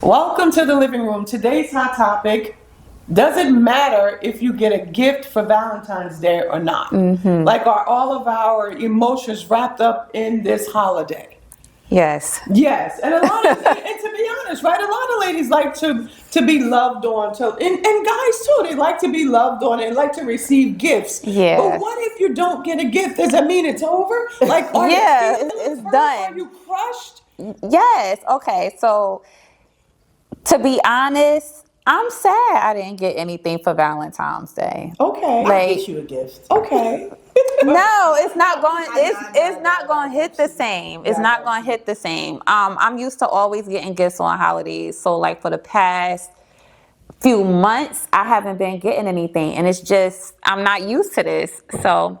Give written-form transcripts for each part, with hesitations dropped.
Welcome to the living room. Today's hot topic: does it matter if you get a gift for Valentine's Day or not? Like, are all of our emotions wrapped up in this holiday? Yes. Yes, and a lot of, and to be honest, right, a lot of ladies like to be loved on, and guys too. They like to be loved on and like to receive gifts. Yeah. But what if you don't get a gift? Does that mean it's over? Like, are Yeah, your feelings it's hurt? done. Are you crushed? Yes. Okay. So, to be honest, I'm sad I didn't get anything for Valentine's Day. Okay. Like- I'll get you a gift. Okay. No, it's not going. It's not going to hit the same. It's not going to hit the same. I'm used to always getting gifts on holidays. So, like, for the past few months, I haven't been getting anything, and it's just I'm not used to this. So,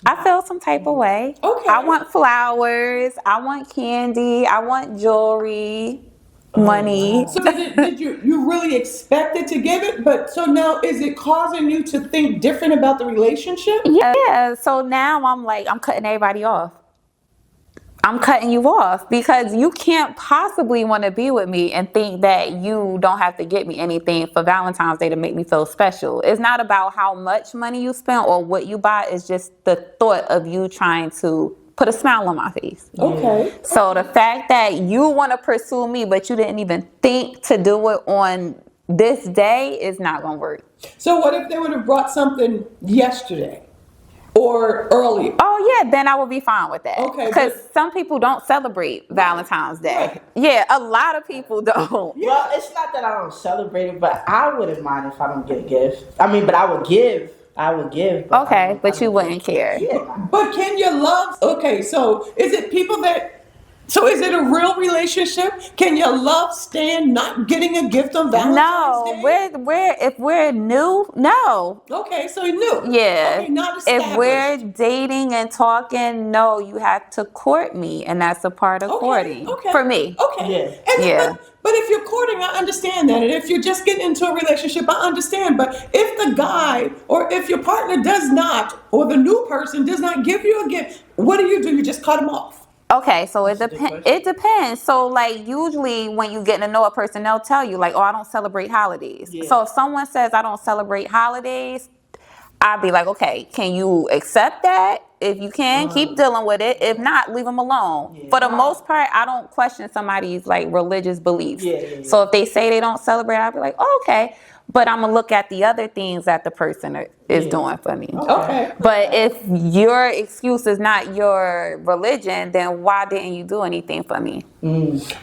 I feel some type of way. Okay. I want flowers. I want candy. I want jewelry. Money. So did you really expected to give it? But so now is it causing you to think different about the relationship? Yeah. So now I'm like, I'm cutting everybody off. I'm cutting you off because you can't possibly want to be with me and think that you don't have to get me anything for Valentine's Day to make me feel special. It's not about how much money you spend or what you buy. It's just the thought of you trying to put a smile on my face. Okay. So the fact that you want to pursue me, but you didn't even think to do it on this day is not going to work. So what if they would have brought something yesterday or earlier? Oh, yeah, then I would be fine with that. Okay, Because but- some people don't celebrate Valentine's Day. Right. Yeah, a lot of people don't. Well, it's not that I don't celebrate it, but I wouldn't mind if I don't get a gift. I mean, but I would give. But Okay, but you wouldn't care. Yeah. But can you love? Okay, so is it people that? So is it a real relationship? Can your love stand not getting a gift on Valentine's Day? No, if we're new, no. Okay, so new. Yeah. Okay, not If established. we're dating and talking, no, you have to court me, and that's a part of courting okay. for me. Okay. Yeah. And Yeah. But if you're courting, I understand that. And if you're just getting into a relationship, I understand. But if the guy or if your partner does not, or the new person does not give you a gift, what do? You just cut them off. Okay, so it That's a good depends. question. It depends. So, like, usually when you get to know a person, they'll tell you, like, oh, I don't celebrate holidays. Yeah. So if someone says I don't celebrate holidays, I'd be like, okay, can you accept that? If you can, keep dealing with it. If not, leave them alone. Yeah. For the most part, I don't question somebody's like religious beliefs. Yeah. So if they say they don't celebrate, I'll be like, oh, okay. But I'm gonna look at the other things that the person is doing for me. Okay. But if your excuse is not your religion, then why didn't you do anything for me?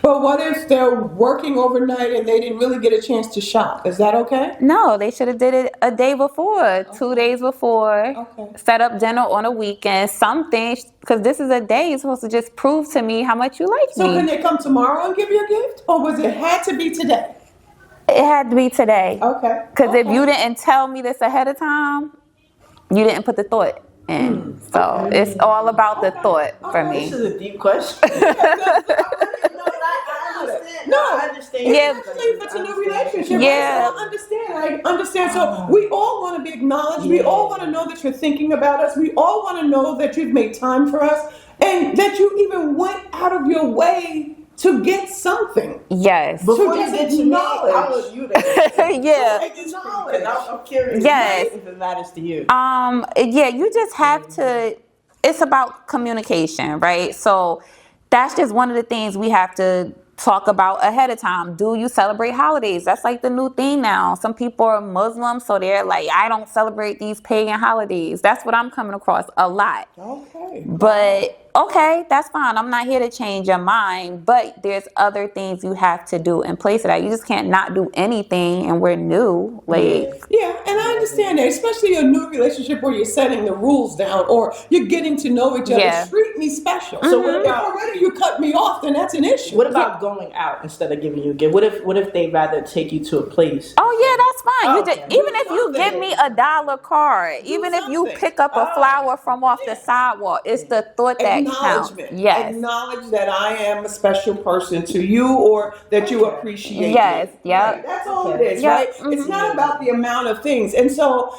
But what if they're working overnight and they didn't really get a chance to shop? Is that okay? No, they should have did it a day before, 2 days before. Okay. Set up dinner on a weekend, something, because this is a day you're supposed to just prove to me how much you like So me. can they come tomorrow and give you a gift? Or was it had to be today? It had to be today. Okay. Because if Okay. you didn't tell me this ahead of time, you didn't put the thought in. So it's all about the thought for This me. is a deep question. I understand. Yeah. Especially if it's a new relationship. Yeah. I understand. So we all want to be acknowledged. We all want to know that you're thinking about us. We all want to know that you've made time for us and that you even went out of your way to get something. Yes. Before So you just get to me, I acknowledge. want you to Yeah. acknowledge. I'm curious. Yes. If it matters to you. Yeah, you just have to, it's about communication, right? So that's just one of the things we have to talk about ahead of time. Do you celebrate holidays? That's like the new thing now. Some people are Muslim, so they're like, I don't celebrate these pagan holidays. That's what I'm coming across a lot. Okay. But okay, that's fine. I'm not here to change your mind, but there's other things you have to do in place of that. You just can't not do anything and we're new. Like, Yeah, and I understand that, especially a new relationship where you're setting the rules down or you're getting to know each other. Yeah. Treat me special. So what If about already you cut me off, then that's an issue. what about going out instead of giving you a gift? What if they'd rather take you to a place? oh yeah, that's fine. You Okay. just, even if you give me $1 card, even if you something. pick up a flower from off the sidewalk, it's the thought that counts. Acknowledgement. Yes. Acknowledge that I am a special person to you or that you appreciate Yes, me. yep. Right, that's all it Okay. is, Yep. right? It's not about the amount of things. And so,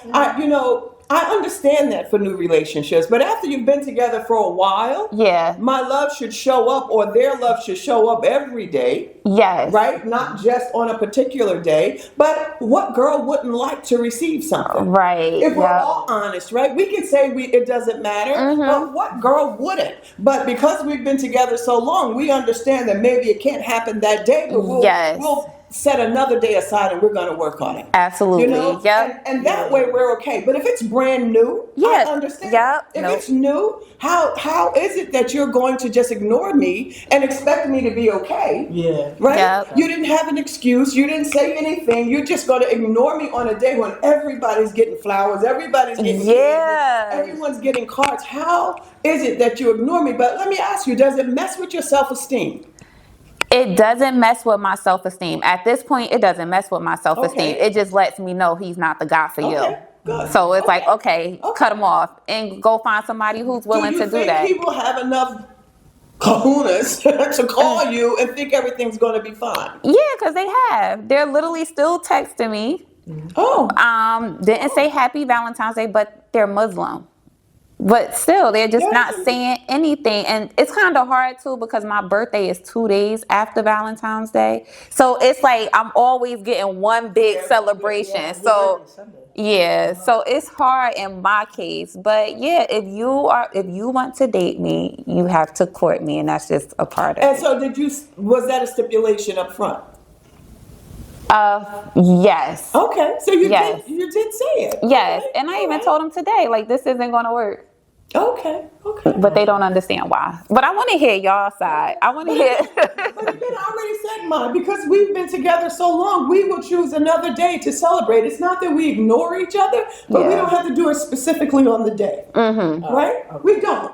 I understand that for new relationships, but after you've been together for a while, Yeah. my love should show up, or their love should show up every day. Yes. Right? Not just on a particular day, but what girl wouldn't like to receive something? Right. If we're all honest, right? We can say it doesn't matter, but what girl wouldn't? But because we've been together so long, we understand that maybe it can't happen that day, but we'll set another day aside and we're going to work on it. Absolutely. You know? Yep. And that way we're okay. But if it's brand new, I understand. Yep. If it's new, how is it that you're going to just ignore me and expect me to be okay? Yeah. Right? Yep. You didn't have an excuse. You didn't say anything. You're just going to ignore me on a day when everybody's getting flowers, everybody's getting candy, everyone's getting cards. How is it that you ignore me? But let me ask you, does it mess with your self-esteem? It doesn't mess with my self-esteem. At this point, it doesn't mess with my self-esteem. Okay. It just lets me know he's not the guy for you. Good. So it's like, okay, cut him off and go find somebody who's willing to do that. Do you think he will have enough kahunas to call you and think everything's going to be fine? Yeah, because they have. They're literally still texting me. Didn't say happy Valentine's Day, but they're Muslim. But still, they're just not saying anything. And it's kind of hard, too, because my birthday is 2 days after Valentine's Day. So it's like I'm always getting one big celebration. So it's hard in my case. But, yeah, if you want to date me, you have to court me. And that's just a part of it. And so was that a stipulation up front? Yes. Okay, so you did say it. Yes, Okay. and I even told him today, like, this isn't going to work. Okay. But they don't understand why. But I want to hear y'all side. I want to hear. But again, I already said mine. Because we've been together so long, we will choose another day to celebrate. It's not that we ignore each other, but we don't have to do it specifically on the day. Right? We don't.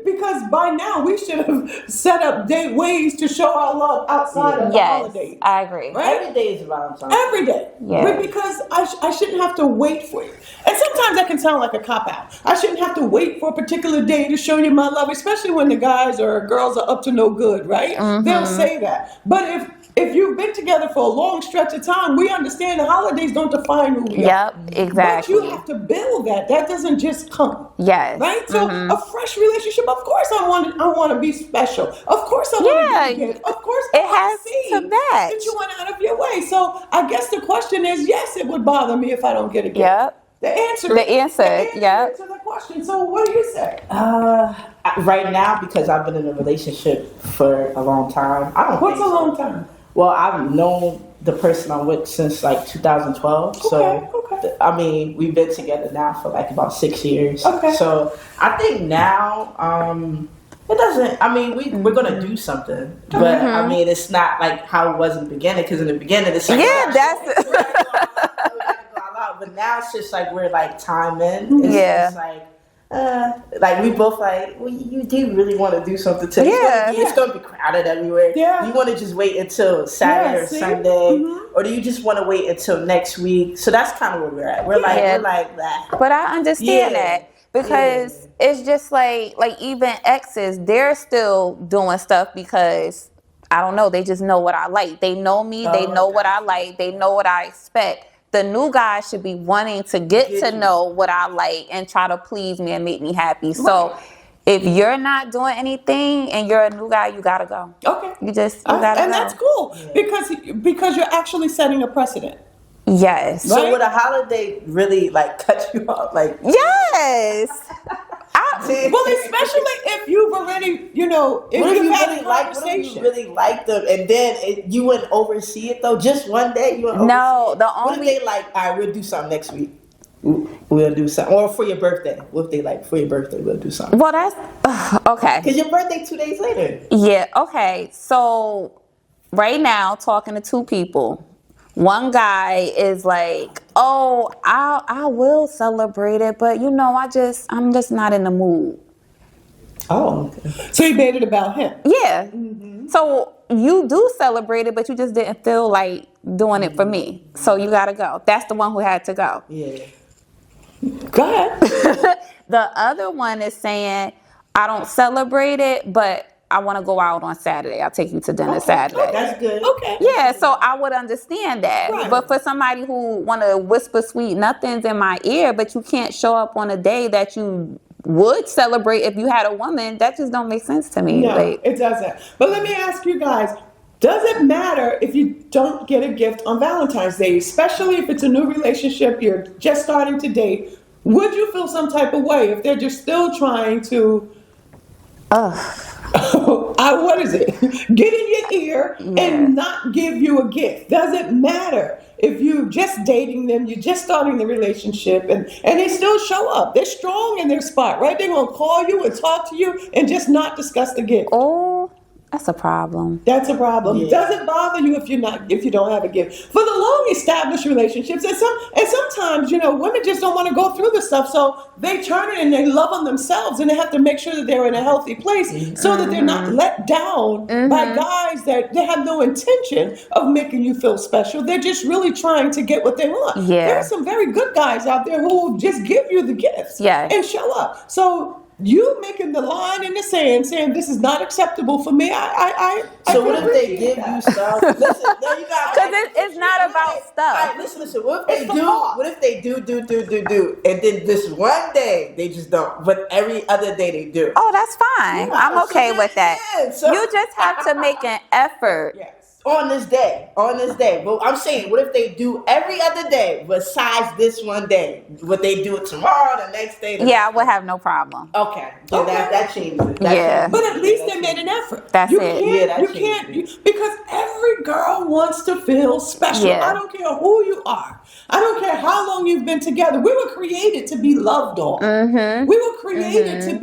Because by now we should have set up ways to show our love outside of the holidays. I agree. Right? Every day is Valentine's. Every day. Yeah. Because I shouldn't have to wait for you. And sometimes that can sound like a cop-out. I shouldn't have to wait for a particular day to show you my love, especially when the guys or girls are up to no good, right? They'll say that. But if you've been together for a long stretch of time, we understand the holidays don't define who we are. Yep, exactly. But you have to build that. That doesn't just come. Yes. Right? So a fresh relationship, of course I want to be special. Of course I want to be good. Of course it has to match. that you went out of your way. So I guess the question is, yes, it would bother me if I don't get a gift. Yep. The answer yep. to the question. So what do you say? Right now, because I've been in a relationship for a long time, I don't. What's a long time? Well, I've known the person I'm with since like 2012. I mean, we've been together now for like about 6 years. Okay. So I think now, it doesn't. I mean, we're gonna do something, but I mean, it's not like how it was in the beginning. Because in the beginning, it's like but now it's just like we're like time in. It's like we both like, well, you do really want to do something today. It's gonna be crowded everywhere. Yeah. You want to just wait until Saturday or Sunday, or do you just want to wait until next week? So that's kind of where we're at. We're like that. But I understand that. Because it's just like even exes, they're still doing stuff because, I don't know, they just know what I like. They know me, they know what I like, they know what I expect. The new guy should be wanting to get to know what I like and try to please me and make me happy. So if you're not doing anything and you're a new guy, you gotta go. Okay. You gotta go. And that's cool because you're actually setting a precedent. Yes. Right? So would a holiday really like cut you off? Like yes. Well, especially if you've already, if you've had a conversation. What if you really like them, and then you wouldn't oversee it though? Just one day, you wouldn't oversee it? What if they like, all right, we'll do something next week. We'll do something, or for your birthday. What if they like for your birthday? We'll do something. Well, that's okay. Because your birthday 2 days later. Yeah. Okay. So right now, talking to two people. One guy is like, oh, I will celebrate it, but I'm just not in the mood. Oh, okay. So he made it about him. Yeah. So you do celebrate it, but you just didn't feel like doing it for me. So you gotta go. That's the one who had to go. Yeah. Go ahead. The other one is saying, I don't celebrate it, but I want to go out on Saturday. I'll take you to dinner Saturday. That's good. Okay. Yeah, so I would understand that. Right. But for somebody who want to whisper sweet nothings in my ear, but you can't show up on a day that you would celebrate if you had a woman, that just don't make sense to me. No, Like, it doesn't. But let me ask you guys, does it matter if you don't get a gift on Valentine's Day, especially if it's a new relationship, you're just starting to date? Would you feel some type of way if they're just still trying to what is it? Get in your ear and not give you a gift? Does it matter if you just dating them, you're just starting the relationship, and they still show up? They're strong in their spot, right? They're gonna call you and talk to you and just not discuss the gift. oh, that's a problem. That's a problem. Yeah. Does it bother you if you don't have a gift? For the long established relationships, and sometimes, women just don't want to go through the stuff, so they turn it and they love on themselves, and they have to make sure that they're in a healthy place so that they're not let down by guys that they have no intention of making you feel special. They're just really trying to get what they want. Yeah. There are some very good guys out there who will just give you the gifts and show up. So you making the line in the sand, saying this is not acceptable for me. So what if they give you stuff? Listen, no, you got. Because it's not about stuff. Listen. What if they do, and then this one day they just don't, but every other day they do? Oh, that's fine. Yeah, I'm okay with that. So You just have to make an effort. Yes. on this day. But I'm saying, what if they do every other day besides this one day? Would they do it tomorrow, the next day? Yeah, I would have no problem. Okay. Yeah, Okay. that changes it. Yeah. But at least they made an effort. That's you it. Can't, Yeah, that you changes can't it. because every girl wants to feel special. Yeah. I don't care who you are. I don't care how long you've been together. We were created to be loved on. Mm-hmm. We were created to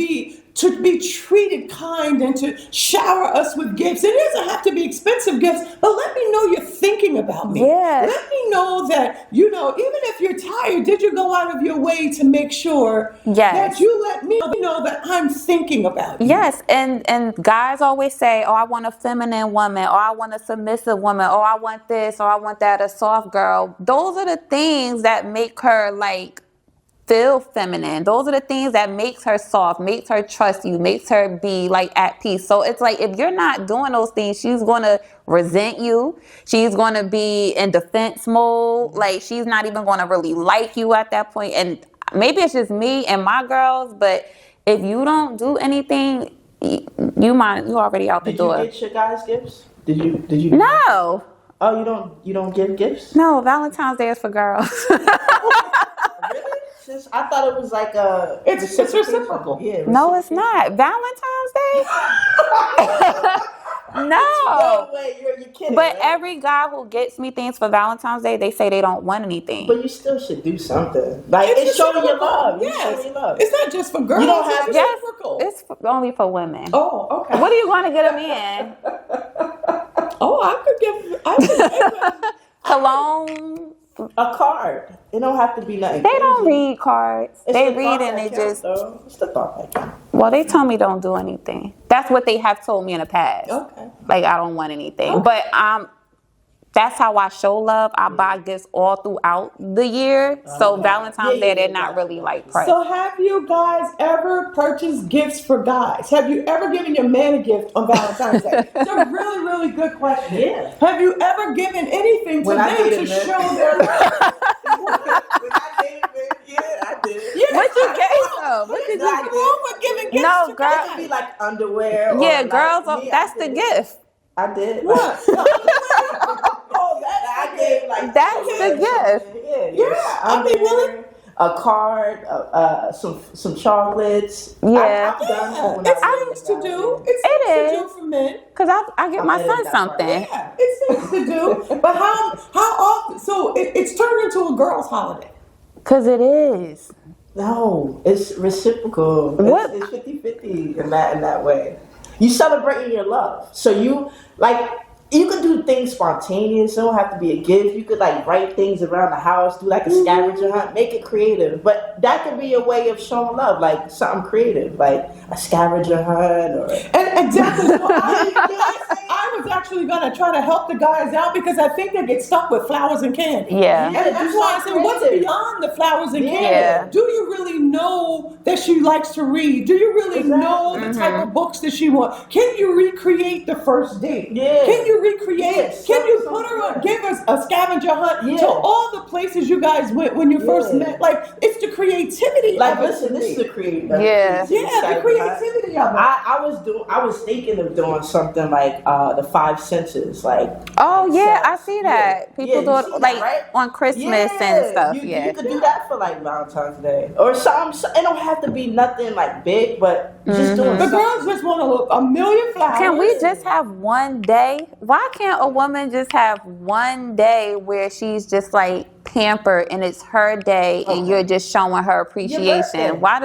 be treated kind and to shower us with gifts. It doesn't have to be expensive gifts, but let me know you're thinking about me. Yes. Let me know that, even if you're tired, did you go out of your way to make sure that you let me know that I'm thinking about you? Yes, and guys always say, oh, I want a feminine woman, or I want a submissive woman, or I want this, or I want that, a soft girl. Those are the things that make her feel feminine. Those are the things that makes her soft, makes her trust you, makes her be at peace. So it's if you're not doing those things, she's going to resent you. She's going to be in defense mode. She's not even going to really like you at that point. And maybe it's just me and my girls, but if you don't do anything, you already out the door. Did you get your guys gifts? Did you? No. Oh, you don't give gifts? No, Valentine's Day is for girls. Really? I thought it was It's reciprocal. Yeah. No, it's not. Valentine's Day? No. No way, you're kidding. But right? every guy who gets me things for Valentine's Day, they say they don't want anything. But you still should do something. It's showing your love. Yes. Showing your love. It's not just for girls. You don't have- it's Yes, reciprocal. it's only for women. Oh, okay. What are you going to get a man? Oh, I could give Cologne? A card. It don't have to be nothing. They don't crazy. read cards. It's They the read thought and that they counts, just... though. It's the thought that counts. Well, they tell me don't do anything. That's what they have told me in the past. Okay. I don't want anything. Okay. But that's how I show love. I buy gifts all throughout the year. So Valentine's Day, they're not really pressed. So have you guys ever purchased gifts for guys? Have you ever given your man a gift on Valentine's Day? It's a really, really good question. Yeah. Have you ever given anything to When I them to dated men. show their love? When I dated men, yeah, I did. Yeah. What you gave them? What did I you What's wrong with giving gifts No, to girl. guys? It could be like underwear. Yeah, or girls, me, that's I the did. gift. I did. What? Oh, I gave That's the gift. Yeah, I mean, really? A card, some chocolates. Yeah. I've done that when It's I was things to dating do. guys. It's It things to is. do for men. Because I get my I'm son in that part. something. Yeah, it's things to do. But how often? So it's turned into a girls' holiday. Because it is. No, it's reciprocal. What? It's 50-50 in that way. You celebrating your love. So you you could do things spontaneous. It don't have to be a gift. You could like write things around the house, do like a scavenger hunt, make it creative. But that could be a way of showing love, like something creative, like a scavenger hunt or. And exactly. So I was actually gonna try to help the guys out because I think they get stuck with flowers and candy. Yeah. And that's why I said, what's beyond the flowers and candy? Yeah. Do you really know that she likes to read? Do you really know the type of books that she wants? Can you recreate the first date? Yeah. Can you recreate? Yes. Can you put her on? Give us a scavenger hunt to all the places you guys went when you first met. Like it's the creativity. Like of it listen, to this me. is the creative. Yeah. The creativity of it. I was thinking of doing something like the five senses, like. Oh yeah, so, I see that. People do it like right? on Christmas and stuff. You could do that for like Valentine's Day or something. It don't have to be nothing like big, but just doing. The girls just want to look a million flowers. Can we just have one day? Why can't a woman just have one day where she's just like pampered and it's her day and you're just showing her appreciation? Why?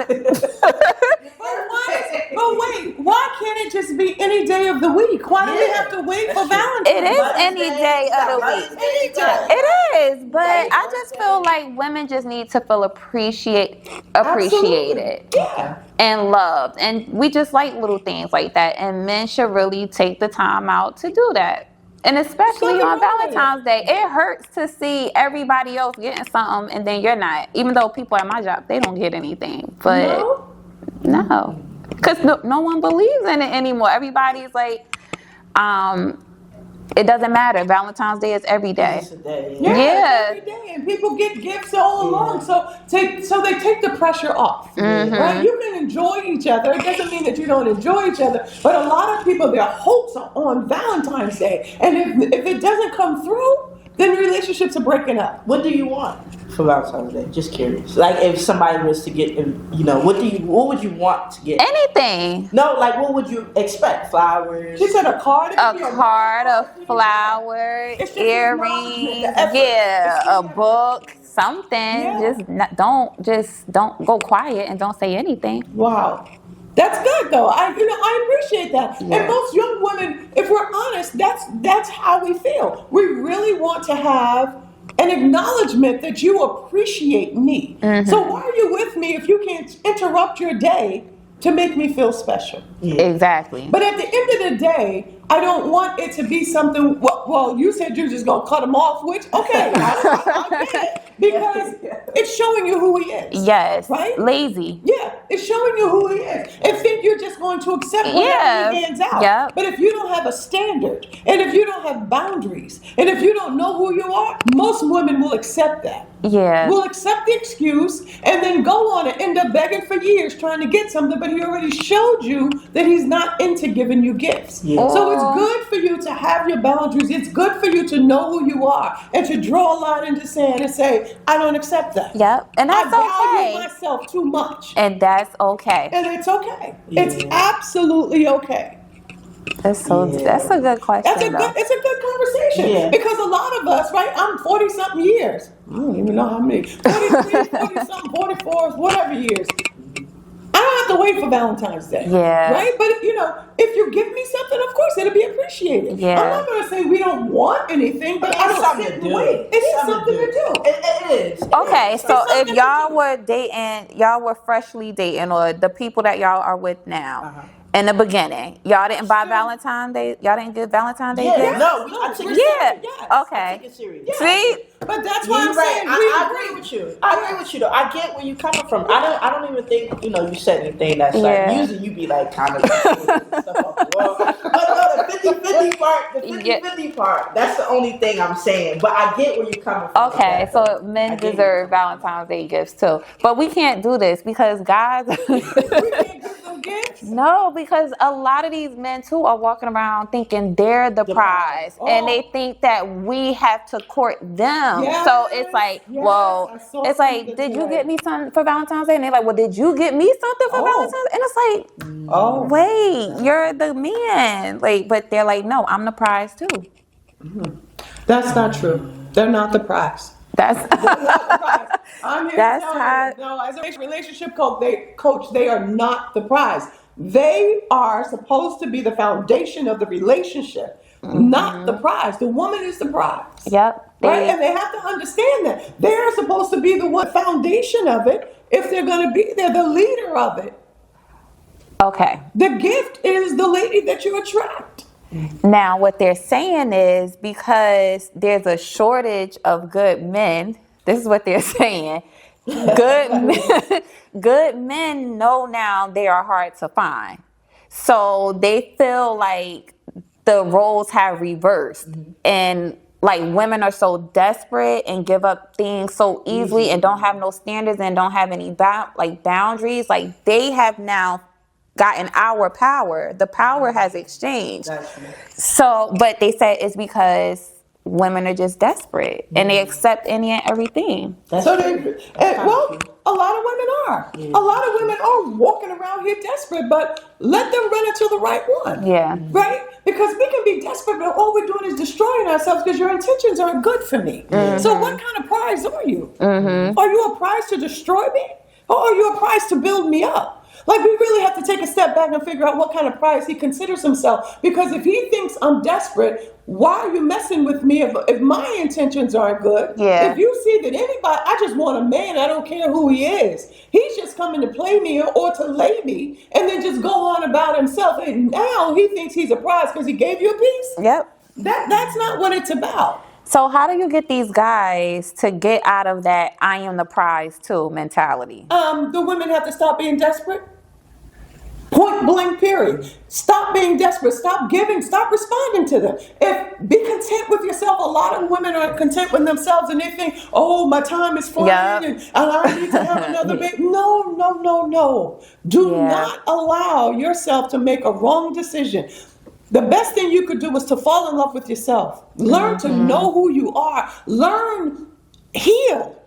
But wait, why can't it just be any day of the week? Why do we have to wait for Valentine's? It is any day of the week. Any day. It is, but I just feel like women just need to feel appreciated and loved, and we just like little things like that. And men should really take the time out to do that. And especially on Valentine's Day, it hurts to see everybody else getting something and then you're not. Even though people at my job, they don't get anything, but no. Because no one believes in it anymore. Everybody's like, it doesn't matter. Valentine's Day is every day. It's a day, Yeah, every day, and people get gifts all along. So they take the pressure off. Right? You can enjoy each other. It doesn't mean that you don't enjoy each other. But a lot of people, their hopes are on Valentine's Day, and if it doesn't come through, then relationships are breaking up. What do you want for Valentine's Day? Just curious. Like if somebody was to get, what would you want to get? Anything. No, like what would you expect? Flowers. She said a card. A flower, earrings, a book, something. Yeah. Don't go quiet and don't say anything. Wow. That's good though. I appreciate that. Yeah. And most young women, if we're honest, that's how we feel. We really want to have an acknowledgement that you appreciate me. So why are you with me if you can't interrupt your day to make me feel special? Exactly. But at the end of the day, I don't want it to be something. Well, you said you're just gonna cut him off, which okay, I get it because it's showing you who he is. Yes. Right. Lazy. Yeah, it's showing you who he is, and think you're just going to accept whatever he hands out. Yep. But if you don't have a standard, and if you don't have boundaries, and if you don't know who you are, most women will accept that. Yeah. Will accept the excuse and then go on and end up begging for years trying to get something, but he already showed you that he's not into giving you gifts. Yeah. So it's good for you to have your boundaries. It's good for you to know who you are and to draw a line in the sand and say, I don't accept that. Yep. And that's I value myself too much. And that's okay. And it's okay. Yeah. It's absolutely okay. That's a good question. It's a good conversation because a lot of us, right? I'm 40-something years. I don't even know how many. 43, 40-something, 44, whatever years. I don't have to wait for Valentine's Day. Yeah. Right? But if you give me something, of course it'll be appreciated. Yeah. I'm not gonna say we don't want anything, but I don't sit and wait. It's something to do. It is. Okay, so if y'all were dating, y'all were freshly dating, or the people that y'all are with now. In the beginning, y'all didn't buy Valentine's Day. Y'all didn't get Valentine's Day gifts. No, I took it serious. Okay. I take it serious. See, but that's why I'm saying I agree with you. I agree with you though. I get where you coming from. I don't even think you said anything that's like usually you be like kind of stuff off the wall. But no, the 50-50 part, that's the only thing I'm saying. But I get where you're coming from. Okay, so men deserve Valentine's Day gifts too, but we can't do this because guys. We can't give them gifts. No, because a lot of these men too are walking around thinking they're the prize, and they think that we have to court them. Yes. So it's like, it's like, did you get me something for Valentine's Day? And they're like, well, did you get me something for Valentine's Day? And it's like, wait, you're the man. Like, but they're like, no, I'm the prize too. That's not true. They're not the prize. They're not the prize. I'm here to tell you, no, as a relationship coach, they are not the prize. They are supposed to be the foundation of the relationship. not the prize. The woman is the prize. Yep. Right? And they have to understand that. They're supposed to be the foundation of it. If they're going to be there, the leader of it. Okay. The gift is the lady that you attract. Now, what they're saying is because there's a shortage of good men, this is what they're saying. Good men know now they are hard to find. So they feel like the roles have reversed. And like women are so desperate and give up things so easily and don't have no standards and don't have any boundaries. Like they have now gotten our power. The power has exchanged. So, but they said it's because women are just desperate and they accept any and everything. A lot of women are. A lot of women are walking around here desperate, but let them run into the right one. Yeah. Right? Because we can be desperate, but all we're doing is destroying ourselves because your intentions aren't good for me. So what kind of prize are you? Are you a prize to destroy me? Or are you a prize to build me up? Like, we really have to take a step back and figure out what kind of prize he considers himself. Because if he thinks I'm desperate, why are you messing with me if my intentions aren't good? Yeah. If you see that I just want a man, I don't care who he is. He's just coming to play me or to lay me and then just go on about himself. And now he thinks he's a prize because he gave you a piece? Yep. That's not what it's about. So how do you get these guys to get out of that I am the prize too mentality? The women have to stop being desperate. Point blank, period. Stop being desperate. Stop giving. Stop responding to them. Be content with yourself. A lot of women are content with themselves and they think, oh, my time is flying and I need to have another baby. No. Do not allow yourself to make a wrong decision. The best thing you could do is to fall in love with yourself. Learn to know who you are. Heal.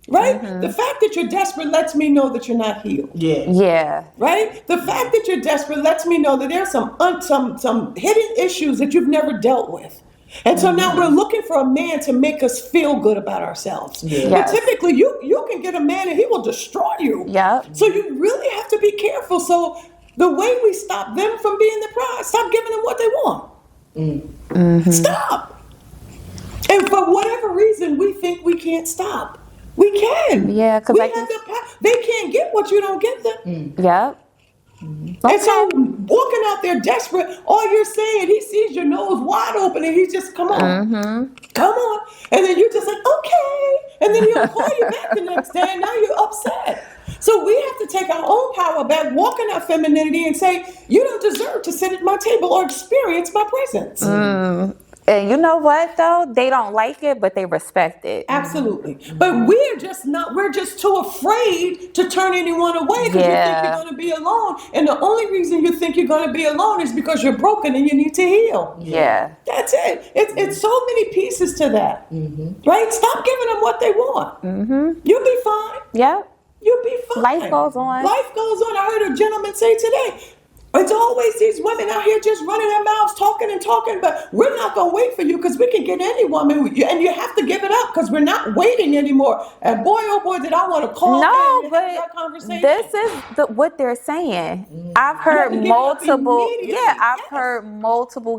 Right? The fact that you're desperate lets me know that you're not healed. Yeah. Right? The fact that you're desperate lets me know that there's some hidden issues that you've never dealt with. And so now we're looking for a man to make us feel good about ourselves. But typically you can get a man and he will destroy you. So you really have to be careful. So the way we stop them from being the prize, stop giving them what they want. Stop. And for whatever reason, we think we can't stop. We can. Yeah, because they can't get what you don't get them. Okay. And so walking out there desperate, all you're saying, he sees your nose wide open and he's just, come on. And then you're just like, okay. And then he'll call you back the next day and now you're upset. So we have to take our own power back, walk in our femininity and say, you don't deserve to sit at my table or experience my presence. And you know what though? They don't like it, but they respect it. Absolutely. But we're just too afraid to turn anyone away because you think you're going to be alone. And the only reason you think you're going to be alone is because you're broken and you need to heal. That's it. It's so many pieces to that. Right? Stop giving them what they want. You'll be fine. You'll be fine. Life goes on. I heard a gentleman say today, it's always these women out here just running their mouths, talking, but we're not going to wait for you because we can get any woman, and you have to give it up because we're not waiting anymore. And boy, oh boy, did I want to call and have that conversation. This is what they're saying. I've heard multiple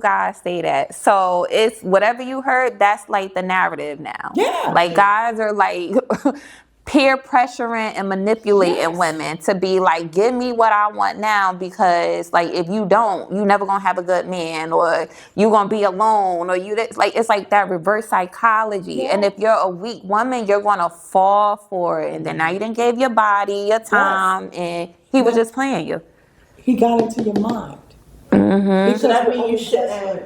guys say that. So it's whatever you heard, that's like the narrative now. Like guys are like peer pressuring and manipulating women to be like, give me what I want now because like if you don't, you never gonna have a good man or you gonna be alone or it's like that reverse psychology. And if you're a weak woman, you're gonna fall for it. And then now you done gave your body, your time, and he was just playing you. He got into your mind. Because that means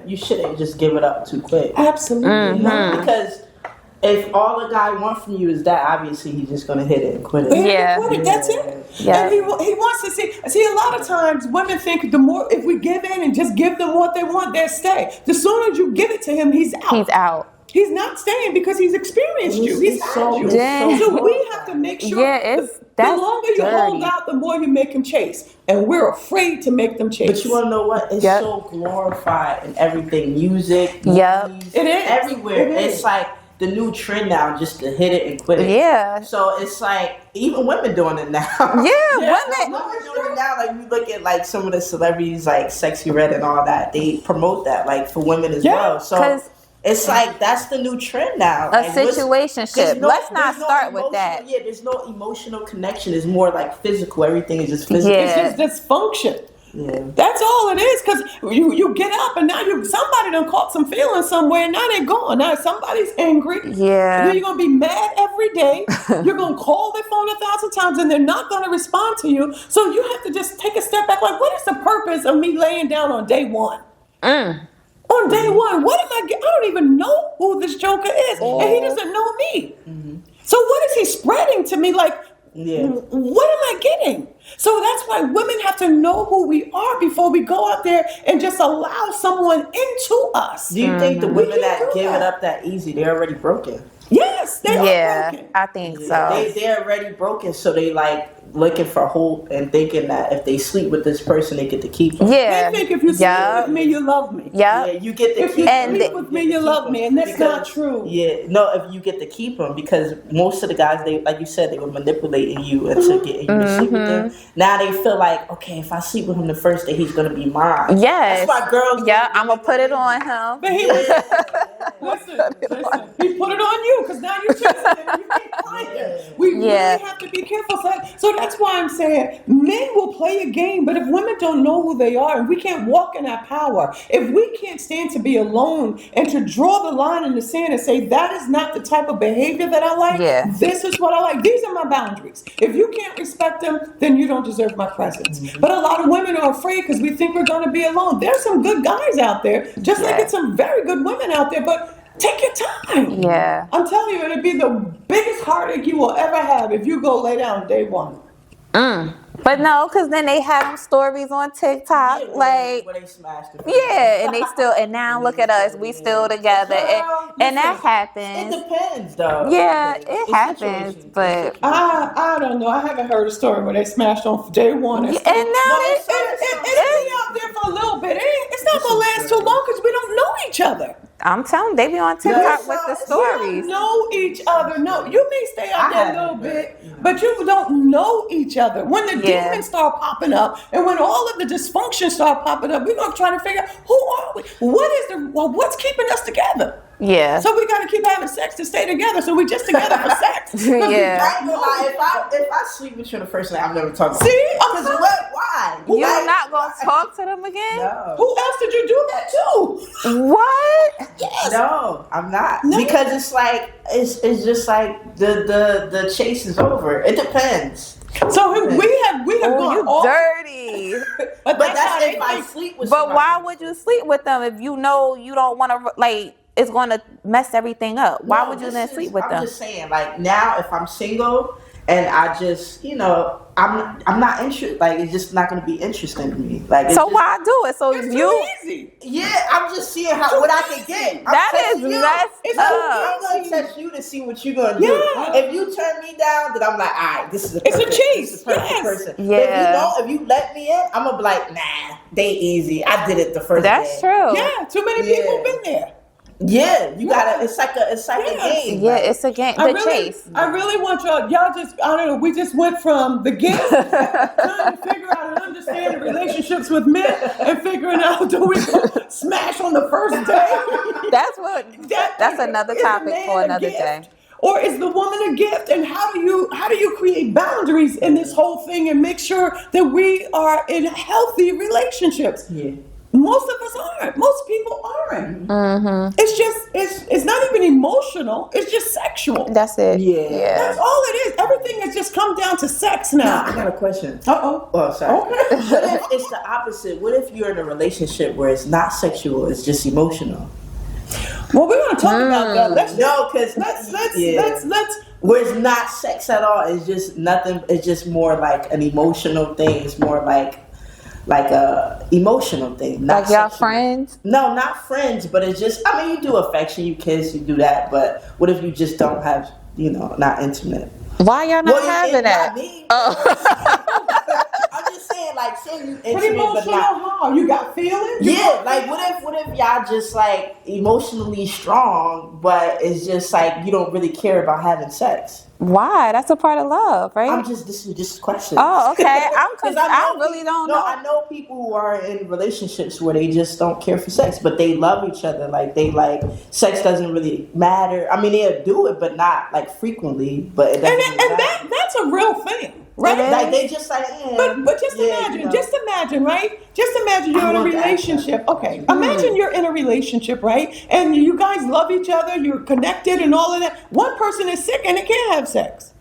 you shouldn't just give it up too quick. Absolutely. Because if all the guy wants from you is that, obviously he's just going to hit it and quit it. That's it. And he wants to see, a lot of times women think the more, if we give in and just give them what they want, they'll stay. The sooner you give it to him, he's out. He's not staying because he's experienced you. He's had you. So we have to make sure the longer you hold out, the more you make him chase. And we're afraid to make them chase. But you want to know what? It's so glorified in everything. Music, movies, it is. Everywhere. It's like, the new trend now, just to hit it and quit it. Yeah. So it's like even women doing it now. Yeah, Women doing it now. Like you look at like some of the celebrities, like Sexy Red and all that. They promote that like for women as well. So it's like that's the new trend now. A like, situationship. Let's not start with that. Yeah, there's no emotional connection. It's more like physical. Everything is just physical. It's just dysfunction. Yeah. That's all it is, because you get up and now somebody done caught some feelings somewhere, and now they're gone. Now somebody's angry. Yeah. Then you're gonna be mad every day. You're gonna call their phone 1,000 times and they're not gonna respond to you. So you have to just take a step back. Like, what is the purpose of me laying down on day one? On day one, what am I don't even know who this joker is, and he doesn't know me. So what is he spreading to me? Like, what am I getting? So that's why women have to know who we are before we go out there and just allow someone into us. Do you think the women that give it up that easy, they're already broken? Yes, they are broken. I think so. They're already broken, so they like looking for hope and thinking that if they sleep with this person, they get to keep them. Yeah. They think if you sleep with me, you love me. Yeah, you get to keep them. If you sleep with me, you love me, and that's not true. Yeah, no, if you get to keep them, because most of the guys, they like you said, they were manipulating you into getting you to sleep with them. Now they feel like, okay, if I sleep with him the first day, he's gonna be mine. Yes. That's why girls. Yeah, I'm gonna put it on him. But listen, he put it on you, because now you're chasing him. You can't find him. We really have to be careful. So that's why I'm saying men will play a game, but if women don't know who they are and we can't walk in our power, if we can't stand to be alone and to draw the line in the sand and say that is not the type of behavior that I like, this is what I like, these are my boundaries. If you can't respect them, then you don't deserve my presence. But a lot of women are afraid because we think we're going to be alone. There's some good guys out there, just like it's some very good women out there, but take your time. Yeah. I'm telling you, it'll be the biggest heartache you will ever have if you go lay down day one. But no, because then they have them stories on TikTok, where they smashed it. and they still, and now look at us, we still together, and that happens. It depends, though. Yeah, it happens, but I don't know. I haven't heard a story where they smashed on day one. And now it'll be out there for a little bit. It's not gonna last too long because we don't know each other. I'm telling you, they be on TikTok with the stories. We don't know each other. No, you may stay out there a little bit, but you don't know each other. When the demons start popping up, and when all of the dysfunction start popping up, we're gonna try to figure out who are we? What's keeping us together? Yeah. So we gotta keep having sex to stay together. So we just together for sex. Yeah. I ain't gonna lie, if I sleep with you the first night, I'm never talking. See? Because why? You're not gonna talk to them again? No. Who else did you do that to? What? Yes. No, I'm not. No. Because it's like it's just like the chase is over. It depends. So we have gone you off. dirty. But that's if I sleep with But somebody. why would you sleep with them if you know you don't want to, like, it's going to mess everything up? Why would you then sleep with them? I'm just saying, like, now if I'm single and I just, I'm not interested, like, it's just not going to be interesting to me. Like, so why do it? So It's you too easy. Yeah, I'm just seeing what I can get. That is messed up. I'm gonna test you to see what you're gonna do. Yeah. If you turn me down, then I'm like, all right, this is a perfect person. Yeah. If you let me in, I'm gonna be like, nah, they easy. I did it the first day. That's true. Yeah, too many people been there. Yeah, you gotta. It's like a game. Yeah, it's a game. Chase. I really want y'all just, I don't know, we just went from the game trying to figure out and understand the relationships with men and figuring out, do we smash on the first day? That's another topic for another day. Or is the woman a gift? And how do you create boundaries in this whole thing and make sure that we are in healthy relationships? Yeah. Most of us aren't. Most people aren't. Mm-hmm. It's not even emotional. It's just sexual. That's it. Yeah. That's all it is. Everything has just come down to sex now. I got a question. Uh-oh. Oh, sorry. Okay. What if it's the opposite? What if you're in a relationship where it's not sexual, it's just emotional? Well, we're going to talk about that. Let's where it's not sex at all. It's just nothing. It's just more like an emotional thing. It's more like a emotional thing. Not like y'all sexual. friends? No, not friends, but it's just, I mean, you do affection, you kiss, you do that, but what if you just don't have, not intimate? Why y'all not having that? I'm just saying, like say you But intimate, but emotional not. how? You got feelings? Yeah, like what if y'all just like emotionally strong, but it's just like you don't really care about having sex? Why? That's a part of love, right? This is just questions. Oh, okay. I know really don't no, know. I know people who are in relationships where they just don't care for sex, but they love each other. Like they like sex doesn't really matter. I mean, they'll do it, but not like frequently. But it doesn't really matter. That's a real thing, right? Like they just like, but just imagine, right? Just imagine you're in a relationship. Okay, imagine you're in a relationship, right? And you guys love each other, you're connected, and all of that. One person is sick and they can't have sex.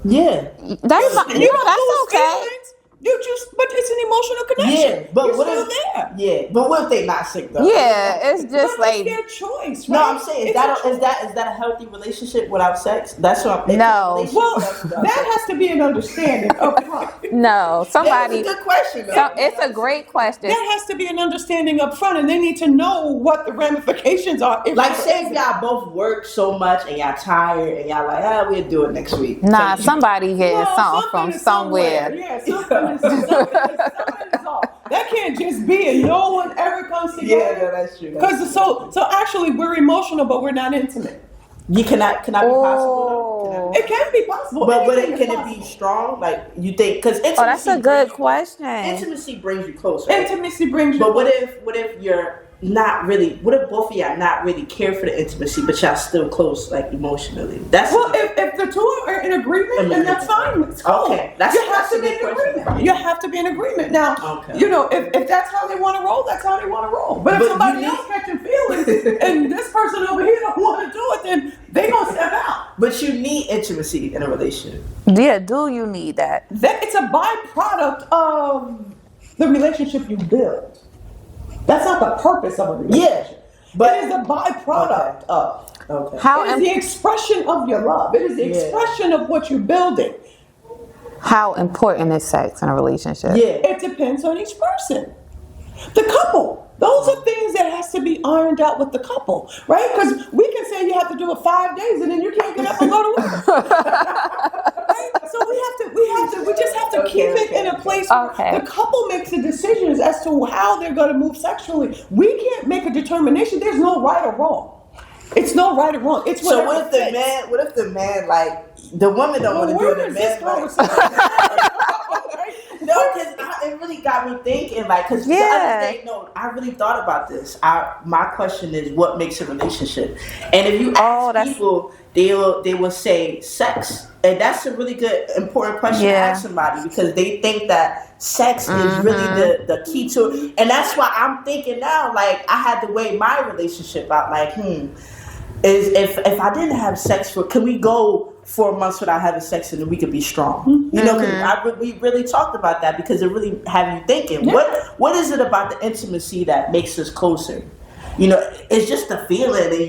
Yeah, That's You don't that's lose okay. feelings. But it's an emotional connection. yeah. But you're what still if? there? Yeah, but what if they not sick though? Yeah, it's just But like it's their choice, right? No, I'm saying is It's that a healthy relationship without sex? That's what I'm thinking. No. well, that has to be an understanding up front. no. Somebody. That's a good question. Though. So it's a great question. There has to be an understanding up front, and they need to know what the ramifications are. Like, say if y'all both work so much and y'all tired and y'all like, we'll do it next week. Nah, So, somebody getting something from is somewhere. Yeah, something is off. That can't just be, and no one ever comes together. Yeah, that's true. Because so actually, we're emotional, but we're not intimate. You cannot be possible. It can be possible, But Anything can is it be possible. strong? Like you think? Because intimacy. Oh, that's a good question. Intimacy brings you closer. Right? Intimacy brings you. But what if you're not really? What if both of y'all not really care for the intimacy, but y'all still close, like emotionally? That's if the two are in agreement, then that's fine. It's cool. Okay, you have to be in agreement. You have to be in agreement. Now, if that's how they want to roll, that's how they want to roll. But if somebody else catching feelings and this person over here don't want to do it, then they gonna step out. But you need intimacy in a relationship. Yeah, do you need that? It's a byproduct of the relationship you build. That's not the purpose of a relationship. But it is a byproduct of. Okay. It is the expression of your love. It is the expression of what you're building. How important is sex in a relationship? Yeah, it depends on each person. The couple. Those are things that has to be ironed out with the couple, right? Because we can say you have to do it 5 days and then you can't get up and go to work. Right? So we just have to keep it in a place where the couple makes the decisions as to how they're going to move sexually. We can't make a determination. There's no right or wrong. It's no right or wrong. It's so what if the man like the woman don't want to do it? The man No, because it really got me thinking. Like, because the other day, I really thought about this. My question is, what makes a relationship? And if you ask people, they will say sex, and that's a really good, important question to ask somebody because they think that sex is really the key to it. And that's why I'm thinking now. Like, I had to weigh my relationship out. Like, is if I didn't have sex can we go 4 months without having sex and then we could be strong? You know, because we really talked about that because it really had you thinking. Yeah. What is it about the intimacy that makes us closer? You know, it's just the feeling, and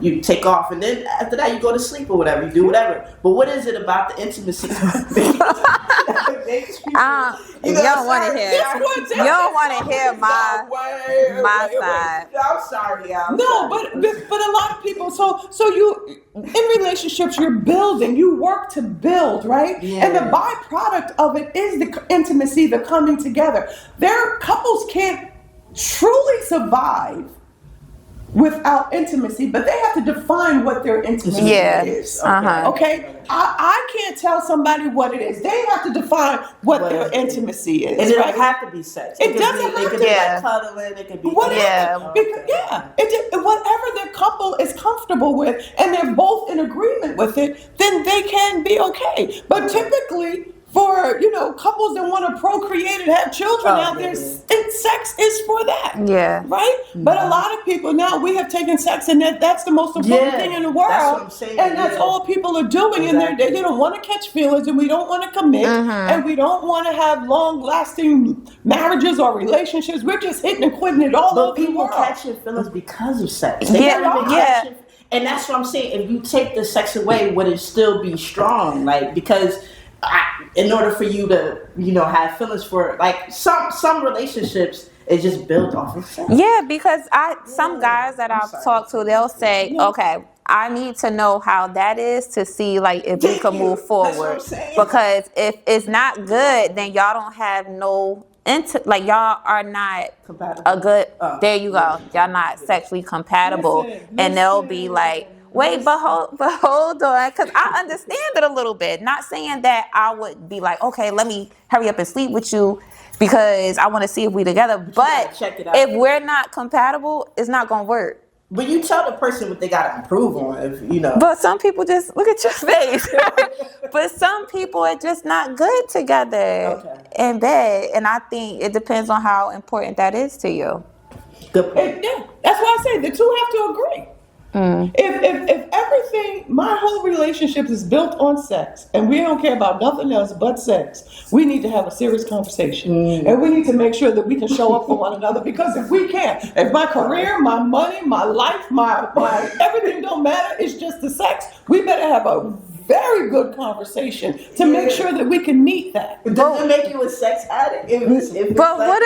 you take off, and then after that you go to sleep or whatever, you do whatever. But what is it about the intimacy that makes people, you don't want to hear. You don't want to hear my side. I'm sorry, y'all. No, but a lot of people. So you in relationships, you're building. You work to build, right? Yeah. And the byproduct of it is the intimacy, the coming together. Couples can't truly survive without intimacy, but they have to define what their intimacy is. Okay? I can't tell somebody what it is. They have to define what their intimacy is. And it doesn't have to be sex. It doesn't have to be. It could be like cuddling. It could be whatever. Whatever their couple is comfortable with, and they're both in agreement with it, then they can be okay. But typically, for couples that want to procreate and have children out there, sex is for that. Yeah. Right? Mm-hmm. But a lot of people now, we have taken sex and that's the most important thing in the world. That's what I'm saying. And that's all people are doing. Exactly. And they don't want to catch feelings, and we don't want to commit, and we don't want to have long lasting marriages or relationships. We're just hitting and quitting it all over the world. People catching feelings because of sex. And that's what I'm saying. If you take the sex away, would it still be strong? Like, because in order for you to, have feelings for, like, some relationships, it's just built off of sex. Yeah, because some guys that I've talked to, they'll say, okay, I need to know how that is to see like if we can move That's what I'm forward. saying. Because if it's not good, then y'all don't have no like y'all are not Compatible. a good. There you go. Y'all not sexually compatible, and they'll be like, wait, but hold on, because I understand it a little bit. Not saying that I would be like, okay, let me hurry up and sleep with you because I want to see if we together. But check it out. if we're not compatible, it's not gonna work. But you tell the person what they gotta improve on, if you know. But some people just look at your face. But some people are just not good together in bed, and I think it depends on how important that is to you. Good point. Yeah, that's why I say the two have to agree. If everything, my whole relationship is built on sex, and we don't care about nothing else but sex, we need to have a serious conversation, and we need to make sure that we can show up for one another. Because if we can't, if my career, my money, my life, my everything don't matter, it's just the sex. We better have a very good conversation to make sure that we can meet that. Does it make you a sex addict? But what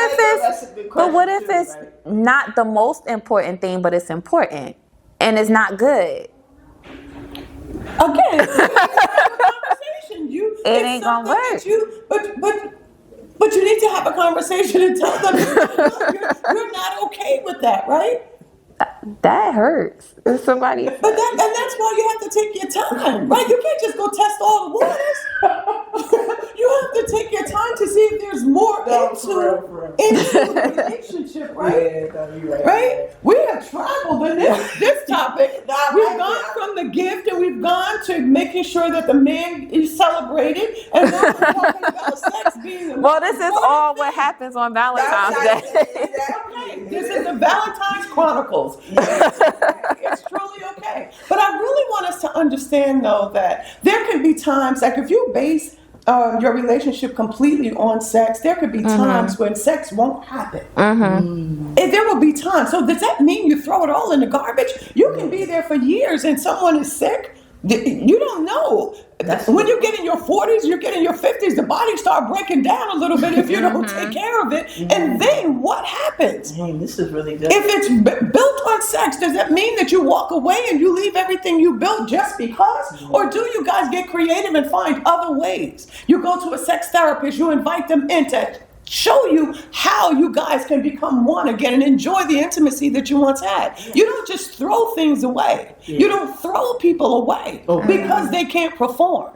if it's not the most important thing, but it's important? And it's not good. Again, it ain't gonna work. But you need to have a conversation and tell them you're not okay with that, right? That hurts. If somebody. And that's why you have to take your time, right? You can't just go test all the waters. You have to take your time to see if there's more into the relationship, right? Yeah, right? We have traveled in this topic. We've gone from the gift and we've gone to making sure that the man is celebrated, and now we're talking about sex being. Well, this is all what happens on Valentine's Day. Okay. This is the Valentine's Chronicles. It's truly okay. But I really want us to understand, though, that there can be times, like if you base your relationship completely on sex, there could be times when sex won't happen. And there will be times. So does that mean you throw it all in the garbage? You can be there for years and someone is sick. You don't know. When you get in your 40s, you get in your 50s, the body start breaking down a little bit if you don't take care of it. And then what happens? Dang, this is really good. If it's built on sex, does that mean that you walk away and you leave everything you built just because? Or do you guys get creative and find other ways? You go to a sex therapist, you invite them in to show you how you guys can become one again and enjoy the intimacy that you once had. You don't just throw things away. You don't throw people away because they can't perform,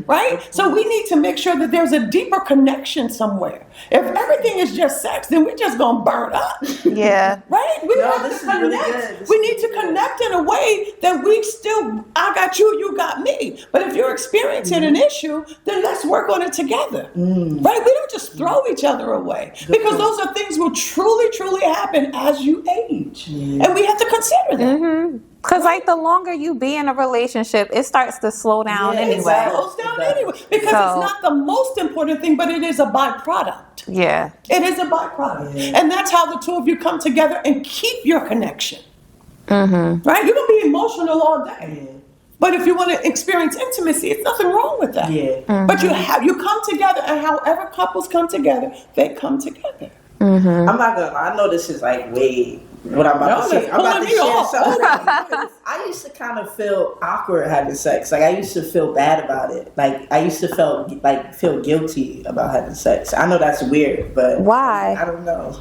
right? So we need to make sure that there's a deeper connection somewhere. If everything is just sex, then we're just gonna burn up. Yeah. Right? We have to connect. Really we need to connect in a way that we still, I got you, you got me. But if you're experiencing an issue, then let's work on it together. Right? We don't just throw each other away, because those are things will truly happen as you age, and we have to consider that. Because like the longer you be in a relationship, it starts to slow down anyway. It slows down anyway because it's not the most important thing, but it is a byproduct. Yeah, it is a byproduct, and that's how the two of you come together and keep your connection. Right? You can be emotional all day. But if you want to experience intimacy, it's nothing wrong with that. But you come together, and however couples come together, they come together. I'm not gonna lie, I know this is like way what I'm about to say. I'm about to share something. I used to kind of feel awkward having sex. Like I used to feel bad about it. Like I used to feel guilty about having sex. I know that's weird, but why? I don't know.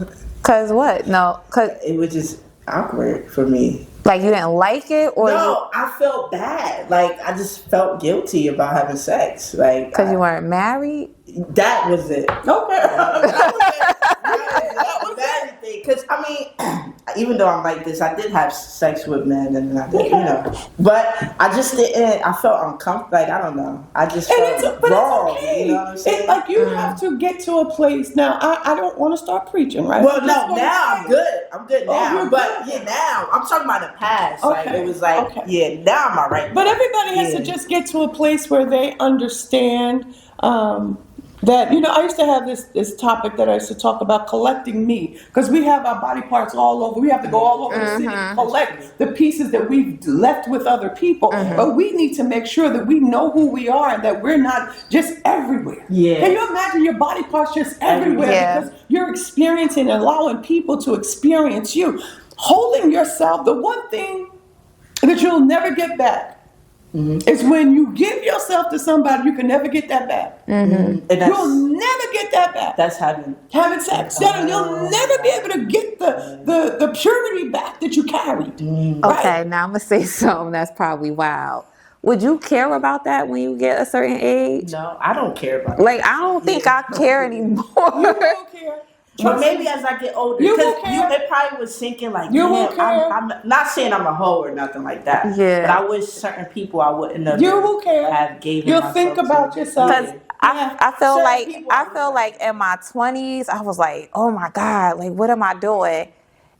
Cause what? No, cause it was just awkward for me. Like you didn't like it, or no? I felt bad. Like I just felt guilty about having sex. Like because you weren't married. That was it. Okay. That was that thing. Because I mean, even though I'm like this, I did have sex with men, and I did, but I just didn't. I felt uncomfortable. Like I don't know. I just felt wrong. It's okay. You know what I'm saying? It's like you have to get to a place now. I don't want to start preaching, right? Well, no. Now I'm good. I'm good now. But good. Now I'm talking about the past. Okay. Like it was like, now I'm alright. But everybody has to just get to a place where they understand. That, I used to have this topic that I used to talk about, collecting me, because we have our body parts all over. We have to go all over the city and collect the pieces that we've left with other people. But we need to make sure that we know who we are and that we're not just everywhere. Can you imagine your body parts just everywhere? Because you're experiencing and allowing people to experience you. Holding yourself, the one thing that that you'll never get back. It's when you give yourself to somebody, you can never get that back. And You'll never get that back. That's having sex. You'll never be able to get the purity back that you carried. Okay, now I'm gonna say something that's probably wild. Would you care about that when you get a certain age? No, I don't care about that. Like, I don't think I care anymore. You won't care. But maybe as I get older, You because won't care. it probably was sinking like, You won't care. I'm not saying I'm a hoe or nothing like that. Yeah. But I wish certain people I wouldn't have. You will care. Have gave You'll myself think to. about yourself. Because I feel Certain like people I are feel like in my 20s I was like, oh my God, like what am I doing?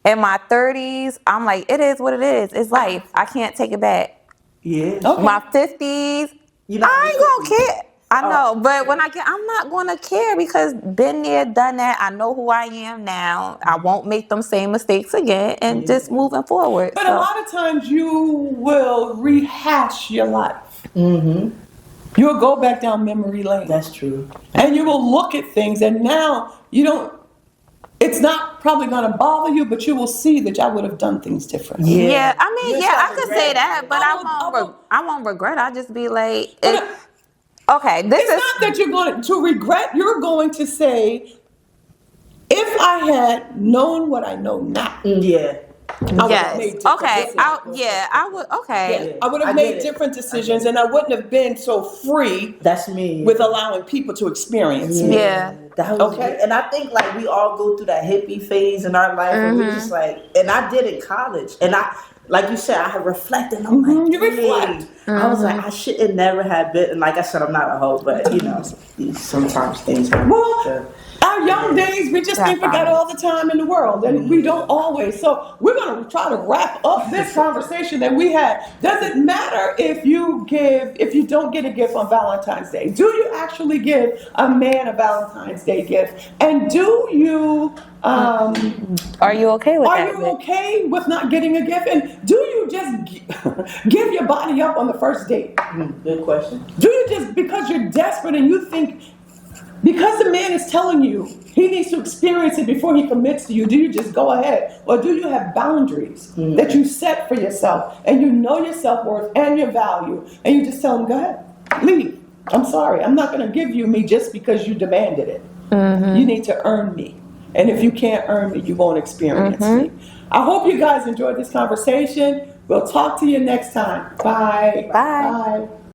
In my 30s, I'm like, it is what it is. It's life. I can't take it back. Yeah. Okay. My 50s, You're not I ain't gonna 50s. care. I know, but when I'm not gonna care because been there, done that. I know who I am now. I won't make them same mistakes again, and just moving forward. But a lot of times you will rehash your life. You'll go back down memory lane. That's true. And you will look at things, and now you don't. It's not probably going to bother you, but you will see that I would have done things differently. Yeah, I mean, You yeah, I start could say regretting that, it. but I won't regret. I just be like, okay, this It's is not that you're going to regret. You're going to say, if I had known what I know now, Yeah. I would have made yes. different Okay, decisions. I would. Okay, I would have I made get it. different decisions, and I wouldn't have been so free That's me. with allowing people to experience me. yeah. That was Okay. good. And I think like we all go through that hippie phase in our life, and we're just like, and I did in college, and I, like you said, I have reflected. I'm like, You reflect. dang. I was like, I should never have been. And like I said, I'm not a hoe, but you know, sometimes things happen. Well, our young days, we just think we got all the time in the world, and we don't always. So we're going to try to wrap up this conversation that we had. Does it matter if you don't get a gift on Valentine's Day? Do you actually give a man a Valentine's Day gift? And do you Are you okay with that? are you okay with not getting a gift? And do you just give your body up on the first date? Good question. Do you just, because you're desperate and you think, because the man is telling you he needs to experience it before he commits to you, do you just go ahead? Or do you have boundaries that you set for yourself, and you know your self-worth and your value, and you just tell him, go ahead, leave. I'm sorry, I'm not going to give you me just because you demanded it. You need to earn me. And if you can't earn me, you won't experience me. I hope you guys enjoyed this conversation. We'll talk to you next time. Bye. Bye. Bye.